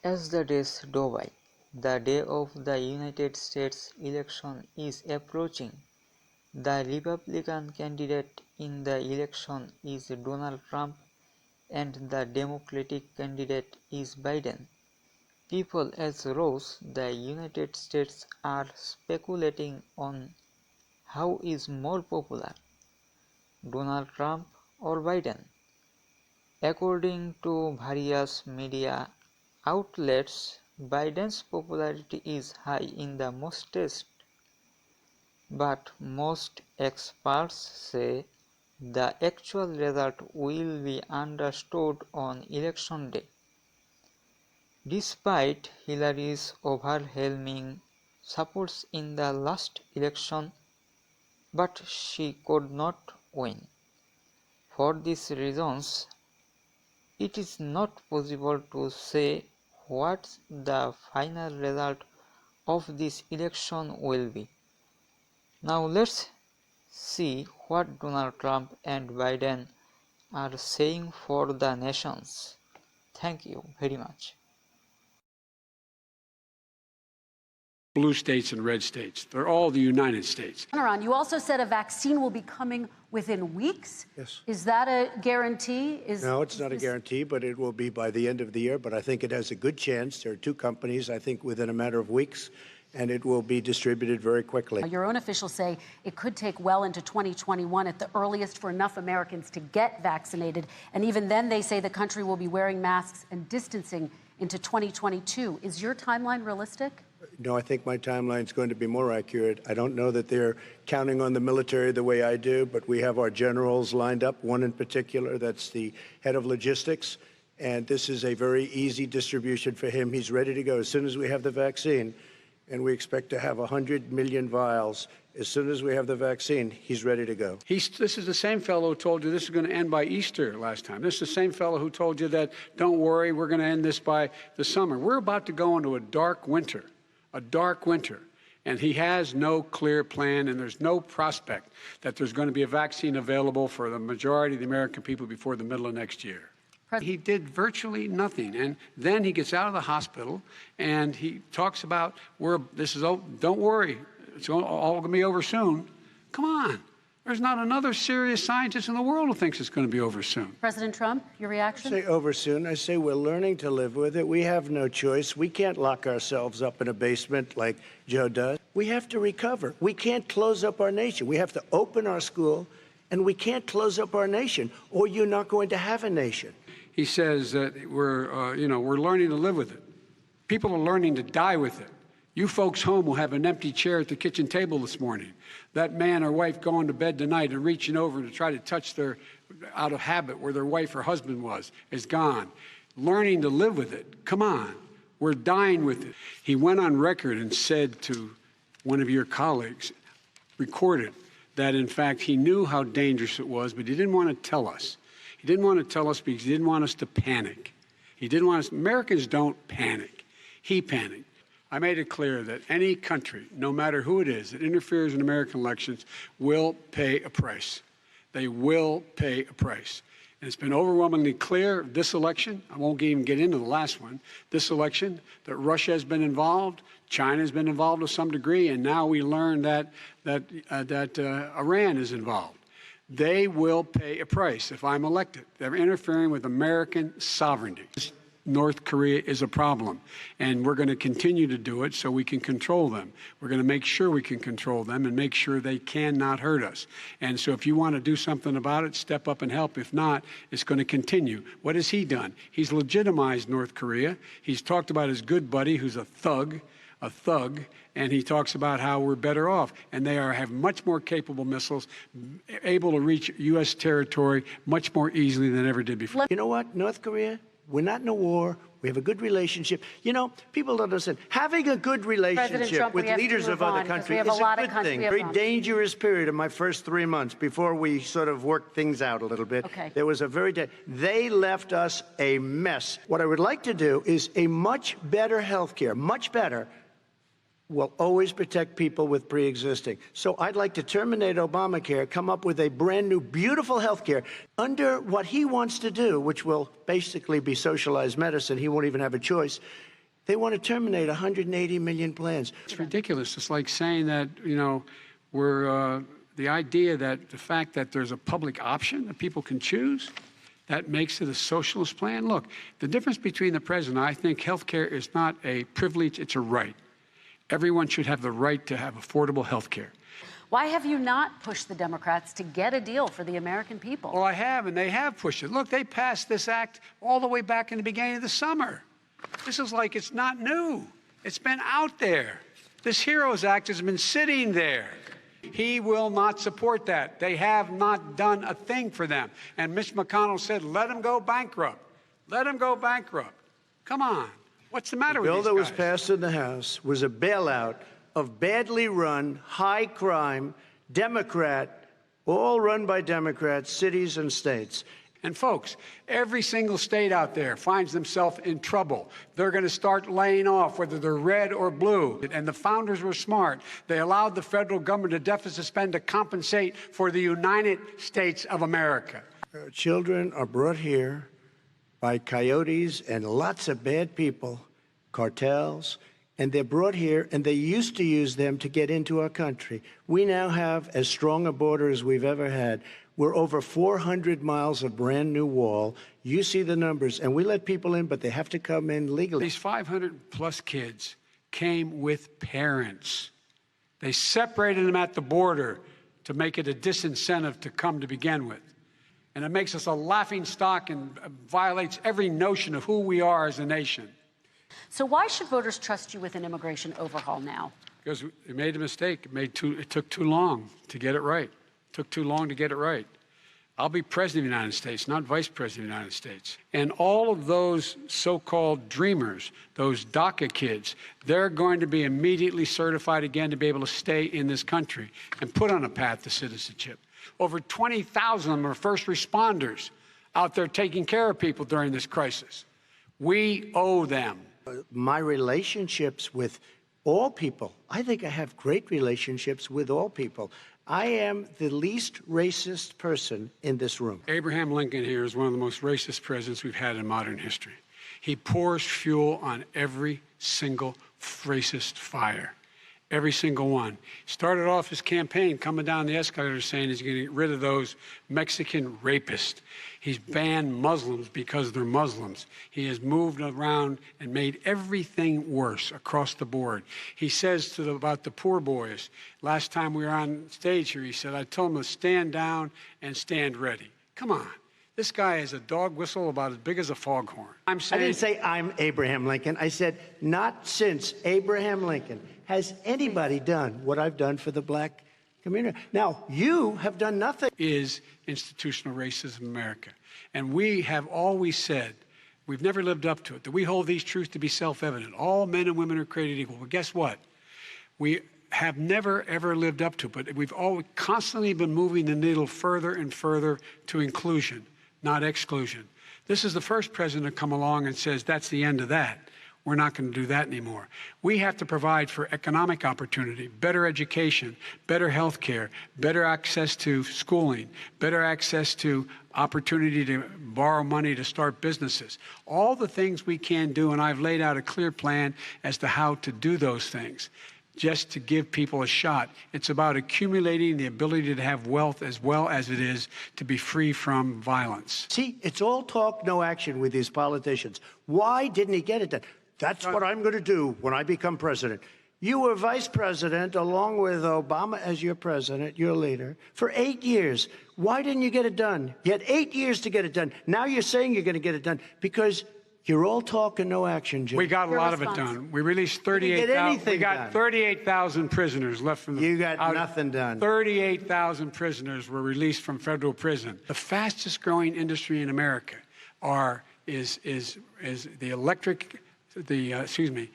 As the days go by, the day of the United States election is approaching. The Republican candidate in the election is Donald Trump and the Democratic candidate is Biden. People across the United States are speculating on who is more popular, Donald Trump or Biden. According to various media outlets, Biden's popularity is high in the most states, but most experts say the actual result will be understood on election day. Despite Hillary's overwhelming support in the last election, but she could not win. For these reasons, it is not possible to say what the final result of this election will be. Now let's see what Donald Trump and Biden are saying for the nations. Thank you very much. Blue states and red states. They're all the United States. You also said a vaccine will be coming within weeks. Yes. Is that a guarantee? No, it's not a guarantee, but it will be by the end of the year. But I think it has a good chance. There are two companies, I think, within a matter of weeks, and it will be distributed very quickly. Your own officials say it could take well into 2021 at the earliest for enough Americans to get vaccinated. And even then, they say the country will be wearing masks and distancing into 2022. Is your timeline realistic? No, I think my timeline is going to be more accurate. I don't know that they're counting on the military the way I do, but we have our generals lined up, one in particular that's the head of logistics, and this is a very easy distribution for him. He's ready to go as soon as we have the vaccine, and we expect to have 100 million vials. As soon as we have the vaccine, he's ready to go. This is the same fellow who told you this is going to end by Easter last time. This is the same fellow who told you that, don't worry, we're going to end this by the summer. We're about to go into a dark winter. And he has no clear plan, and there's no prospect that there's going to be a vaccine available for the majority of the American people before the middle of next year. He did virtually nothing, and then he gets out of the hospital and he talks about, don't worry, it's all going to be over soon. Come on. There's not another serious scientist in the world who thinks it's going to be over soon. President Trump, your reaction? I say over soon. I say we're learning to live with it. We have no choice. We can't lock ourselves up in a basement like Joe does. We have to recover. We can't close up our nation. We have to open our school, and we can't close up our nation, or you're not going to have a nation. He says that we're learning to live with it. People are learning to die with it. You folks home will have an empty chair at the kitchen table this morning. That man or wife going to bed tonight and reaching over to try to touch out of habit where their wife or husband is gone. Learning to live with it. Come on. We're dying with it. He went on record and said to one of your colleagues, recorded, that in fact he knew how dangerous it was, but he didn't want to tell us. He didn't want to tell us because he didn't want us to panic. Americans don't panic. He panicked. I made it clear that any country, no matter who it is, that interferes in American elections will pay a price. They will pay a price. And it's been overwhelmingly clear this election, I won't even get into the last one, this election, that Russia has been involved, China has been involved to some degree, and now we learn that Iran is involved. They will pay a price if I'm elected. They're interfering with American sovereignty. North Korea is a problem, and we're going to continue to do it so we can control them. We're going to make sure we can control them and make sure they cannot hurt us. And so if you want to do something about it, step up and help. If not, it's going to continue. What has he done? He's legitimized North Korea. He's talked about his good buddy who's a thug, and he talks about how we're better off. And they have much more capable missiles, able to reach U.S. territory much more easily than ever did before. You know what, North Korea? We're not in a war. We have a good relationship. You know, people don't understand. Having a good relationship Trump, with leaders of other countries is a good thing. Very dangerous period in my first 3 months before we sort of worked things out a little bit. Okay. There was they left us a mess. What I would like to do is a much better health care, much better, will always protect people with pre-existing. So I'd like to terminate Obamacare, come up with a brand new, beautiful health care under what he wants to do, which will basically be socialized medicine. He won't even have a choice. They want to terminate 180 million plans. It's ridiculous. It's like saying that, we're the idea that the fact that there's a public option that people can choose, that makes it a socialist plan. Look, the difference between the president, I think health care is not a privilege, it's a right. Everyone should have the right to have affordable health care. Why have you not pushed the Democrats to get a deal for the American people? Well, I have, and they have pushed it. Look, they passed this act all the way back in the beginning of the summer. This is like it's not new. It's been out there. This HEROES Act has been sitting there. He will not support that. They have not done a thing for them. And Mitch McConnell said, let them go bankrupt. Let them go bankrupt. Come on. What's the matter with these guys? The bill that was passed in the House was a bailout of badly run, high-crime, Democrat, all run by Democrats, cities and states. And folks, every single state out there finds themselves in trouble. They're going to start laying off, whether they're red or blue. And the founders were smart. They allowed the federal government to deficit spend to compensate for the United States of America. Children are brought here by coyotes and lots of bad people, cartels, and they're brought here, and they used to use them to get into our country. We now have as strong a border as we've ever had. We're over 400 miles of brand new wall. You see the numbers, and we let people in, but they have to come in legally. These 500-plus kids came with parents. They separated them at the border to make it a disincentive to come to begin with. And it makes us a laughingstock and violates every notion of who we are as a nation. So why should voters trust you with an immigration overhaul now? Because we made a mistake. It took too long to get it right. It took too long to get it right. I'll be president of the United States, not vice president of the United States. And all of those so-called dreamers, those DACA kids, they're going to be immediately certified again to be able to stay in this country and put on a path to citizenship. Over 20,000 of them are first responders out there taking care of people during this crisis. We owe them. My relationships with all people, I think I have great relationships with all people. I am the least racist person in this room. Abraham Lincoln here is one of the most racist presidents we've had in modern history. He pours fuel on every single racist fire. Every single one. Started off his campaign coming down the escalator saying he's going to get rid of those Mexican rapists. He's banned Muslims because they're Muslims. He has moved around and made everything worse across the board. He says about the poor boys, last time we were on stage here, he said, I told them to stand down and stand ready. Come on. This guy is a dog whistle about as big as a foghorn. I didn't say I'm Abraham Lincoln. I said not since Abraham Lincoln has anybody done what I've done for the black community. Now, you have done nothing. Is institutional racism in America. And we have always said, we've never lived up to it, that we hold these truths to be self-evident. All men and women are created equal. Well, guess what? We have never, ever lived up to it, but we've always constantly been moving the needle further and further to inclusion, not exclusion. This is the first president to come along and says, that's the end of that. We're not going to do that anymore. We have to provide for economic opportunity, better education, better health care, better access to schooling, better access to opportunity to borrow money to start businesses. All the things we can do, and I've laid out a clear plan as to how to do those things, just to give people a shot. It's about accumulating the ability to have wealth as well as it is to be free from violence. See, it's all talk, no action with these politicians. Why didn't he get it done? That's what I'm going to do when I become president. You were vice president along with Obama as your president, your leader, for 8 years. Why didn't you get it done? You had 8 years to get it done. Now you're saying you're going to get it done because you're all talk and no action, Jim. We got a lot of it done. We released 38,000. We got 38,000 prisoners left from the. You got nothing done. 38,000 prisoners were released from federal prison. The fastest growing industry in America is the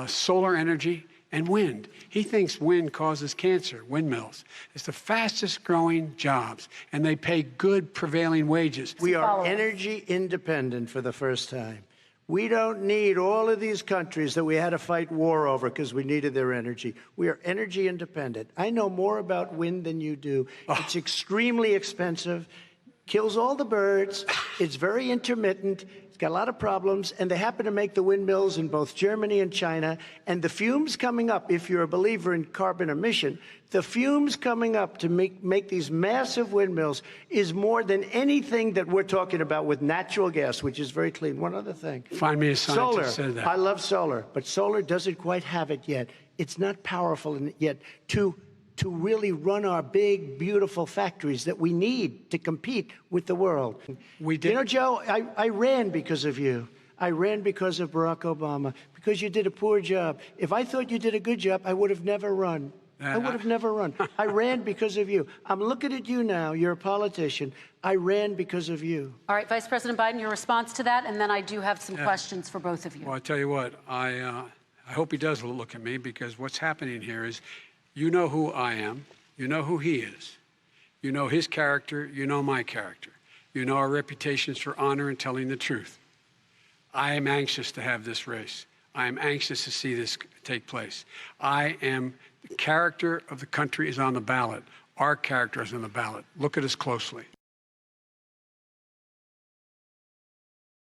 solar energy and wind. He thinks wind causes cancer, windmills. It's the fastest growing jobs, and they pay good prevailing wages. We are energy independent for the first time. We don't need all of these countries that we had to fight war over because we needed their energy. We are energy independent. I know more about wind than you do. It's extremely expensive, kills all the birds, it's very intermittent. got a lot of problems, and they happen to make the windmills in both Germany and China. And the fumes coming up, if you're a believer in carbon emission, the fumes coming up to make these massive windmills is more than anything that we're talking about with natural gas, which is very clean. One other thing. Find me a scientist solar. that said that. I love solar, but solar doesn't quite have it yet. It's not powerful yet to really run our big, beautiful factories that we need to compete with the world. We did. You know, Joe, I ran because of you. I ran because of Barack Obama, because you did a poor job. If I thought you did a good job, I would have never run. I would have never run. I ran because of you. I'm looking at you now. You're a politician. I ran because of you. All right, Vice President Biden, your response to that, and then I do have some questions for both of you. Well, I tell you what, I hope he does look at me, because what's happening here is, you know who I am, you know who he is, you know his character, you know my character, you know our reputations for honor and telling the truth. I am anxious to have this race. I am anxious to see this take place. The character of the country is on the ballot. Our character is on the ballot. Look at us closely.